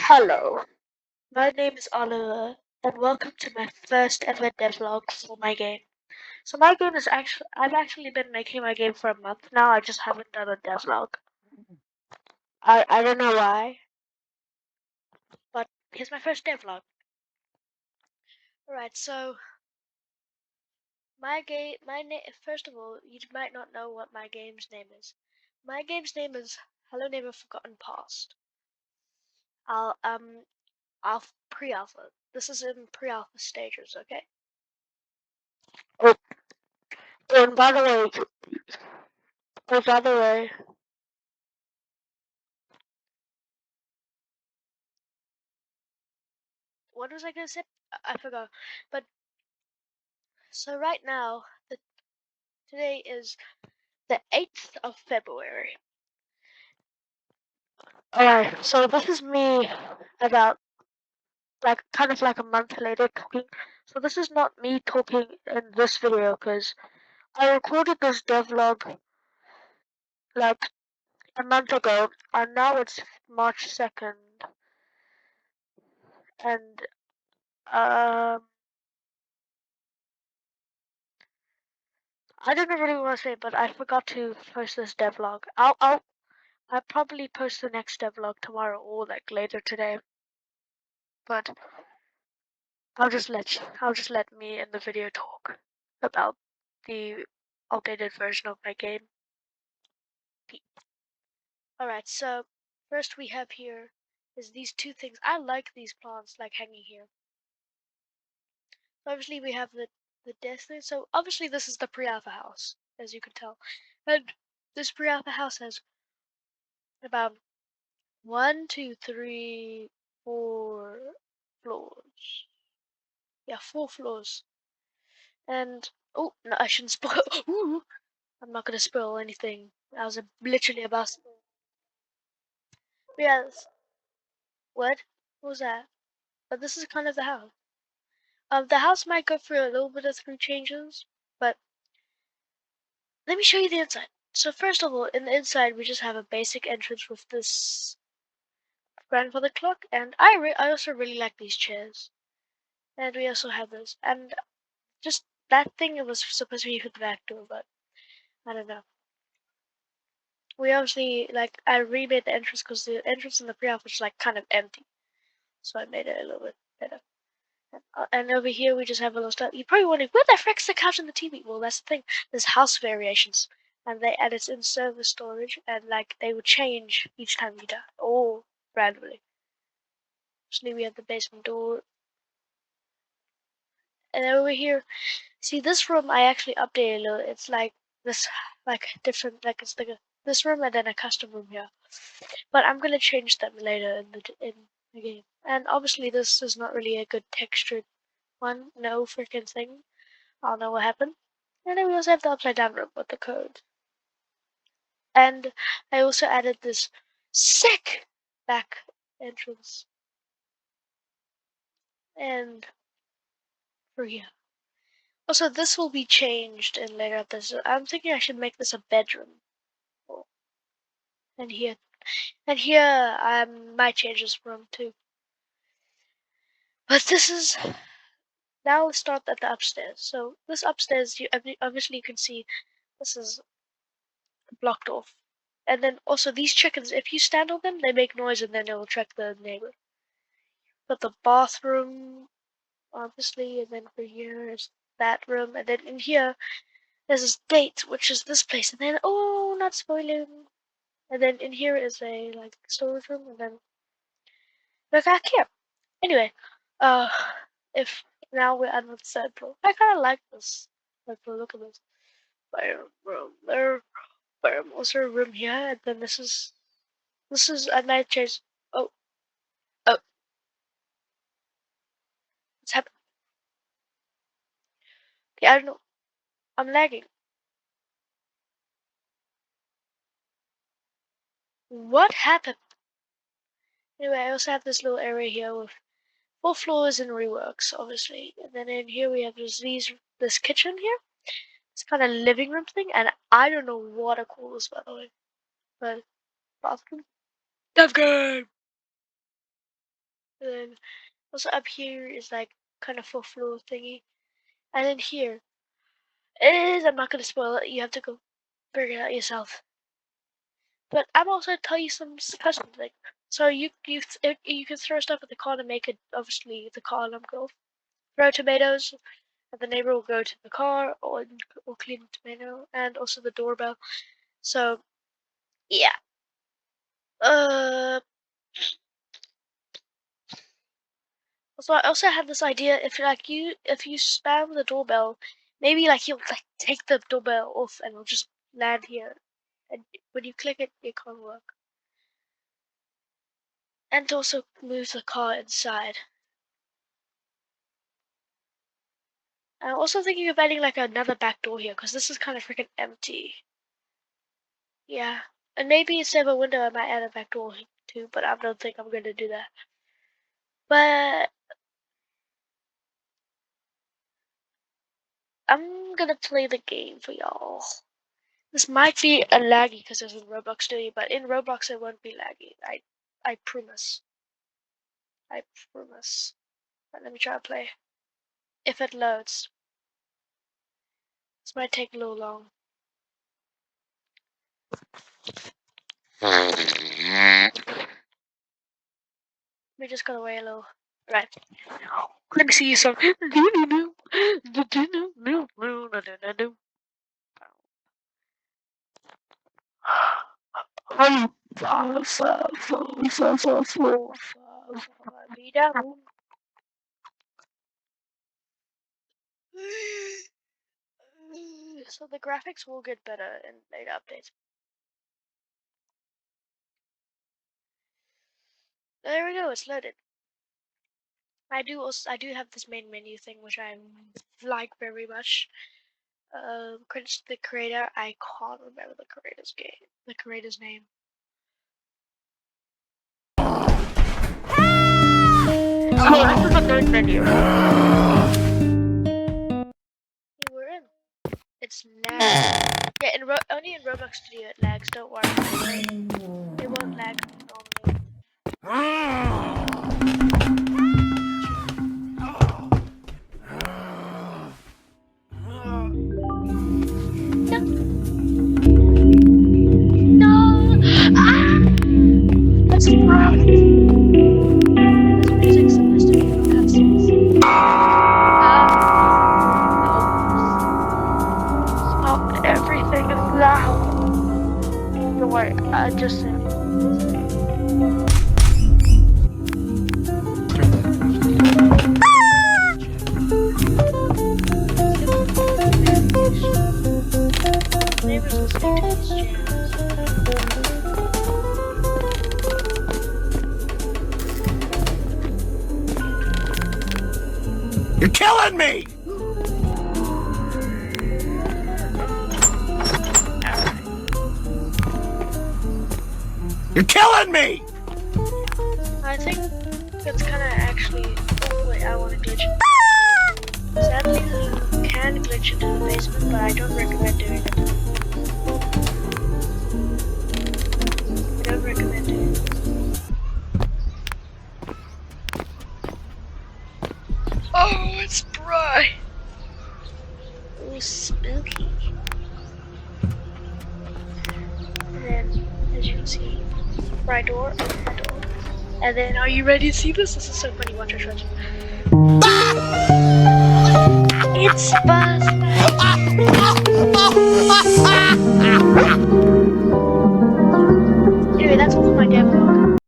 Hello, my name is Oliver, and welcome to my first ever devlog for my game. So my game is I've actually been making my game for a month now. I just haven't done a devlog. I don't know why, but here's my first devlog. Alright, so my game, my name. First of all, you might not know what my game's name is. My game's name is Hello Neighbor Forgotten Past. I'll pre-alpha. This is in pre-alpha stages, okay? Oh, and by the way, what was I gonna say? I forgot. But so right now, today is the 8th of February. Alright, so this is me about kind of like a month later talking. So this is not me talking in this video because I recorded this devlog like a month ago, and now it's March 2nd, and I didn't really want to say, but I forgot to post this devlog. I'll probably post the next devlog tomorrow or like later today. But I'll just let me in the video talk about the updated version of my game. Alright, so first we have here is these two things. I like these plants like hanging here. So obviously we have the destiny. So obviously this is the pre-alpha house, as you can tell. And this pre-alpha house has about 4 floors. Yeah, 4 floors. And oh no, I shouldn't spoil. Ooh, I'm not gonna spoil anything. I was literally about to. Yes. What? What was that? But this is kind of the house. The house might go through a little bit of through changes, but let me show you the inside. So first of all, in the inside, we just have a basic entrance with this grandfather clock, and I also really like these chairs. And we also have this, and just that thing it was supposed to be for the back door, but I don't know. We obviously like I remade the entrance because the entrance in the pre-alpha was like kind of empty, so I made it a little bit better. And over here we just have a little stuff. You're probably wondering where the frick's the couch and the TV? Well, that's the thing. There's house variations, and they add it in server storage, and like they would change each time you die, or randomly. Actually, we have the basement door, and over here, see this room I actually updated a little. It's like this, like different, like it's like this room and then a custom room here. But I'm gonna change them later in the game. And obviously this is not really a good textured one. No freaking thing. I don't know what happened. And then we also have the upside down room with the code. And I also added this sick back entrance. And for here. Also, this will be changed in later episodes. I'm thinking I should make this a bedroom. And here, I might change this room too. But this is now let's start at the upstairs. So this upstairs, you obviously you can see this is blocked off. And then also these chickens, if you stand on them, they make noise and then it will attract the neighbor. But the bathroom, obviously, and then for here is that room, and then in here there's this gate, which is this place, and then oh, not spoiling. And then in here is a like storage room, and then look back here. Anyway, uh, if now we're at the third floor, I kind of like this. Like the look of this. Fire room there, fire also a room here, and then this is a night chase. Oh, oh, what's happening? Okay, I don't know. I'm lagging. What happened? Anyway, I also have this little area here with 4 floors and reworks, obviously. And then in here we have this kitchen here. It's kind of living room thing, and I don't know what to call this by the way. But bathroom. Dev game. And then also up here is like kind of 4th floor thingy. And then here is, I'm not gonna spoil it, you have to go figure it out yourself. But I'm also tell you some custom thing. So you can throw stuff at the car to make it, obviously the car alarm go. Throw tomatoes, and the neighbor will go to the car or clean the tomato, and also the doorbell. So yeah. Uh. So I also had this idea, if you spam the doorbell, maybe like you'll like take the doorbell off and it'll just land here. And when you click it, it can't work. And also move the car inside. I'm also thinking of adding like another back door here, because this is kind of freaking empty. Yeah. And maybe instead of a window I might add a back door too, but I don't think I'm gonna do that. But I'm gonna play the game for y'all. This might be a laggy because it's in Roblox Studio, but in Roblox it won't be laggy. I promise. I promise. Right, let me try to play. If it loads. This might take a little long. We just gotta wait a little. Right. Let me see you some. Be down. So the graphics will get better in later updates. There we go, it's loaded. I do have this main menu thing which I like very much. Credits to the creator. I can't remember the creator's name. Oh, this is a main menu. We're in. It's lag. Yeah, only in Roblox Studio it lags. Don't worry. It won't lag normally. No! Ah! That's rough. This music's supposed to be for cutscenes. Stop, everything is loud. Don't worry, I just said. Neighbors listening to these jams. You're killing me! You're killing me! I think that's kind of actually. Oh wait, I want to glitch. Sadly, you can glitch into the basement, but I don't recommend doing it. I don't recommend doing it. Oh, it's bright. Ooh, spooky. And then, as you can see, right door, open the door. And then, are you ready to see this? This is so funny. Watch. It's Buzz.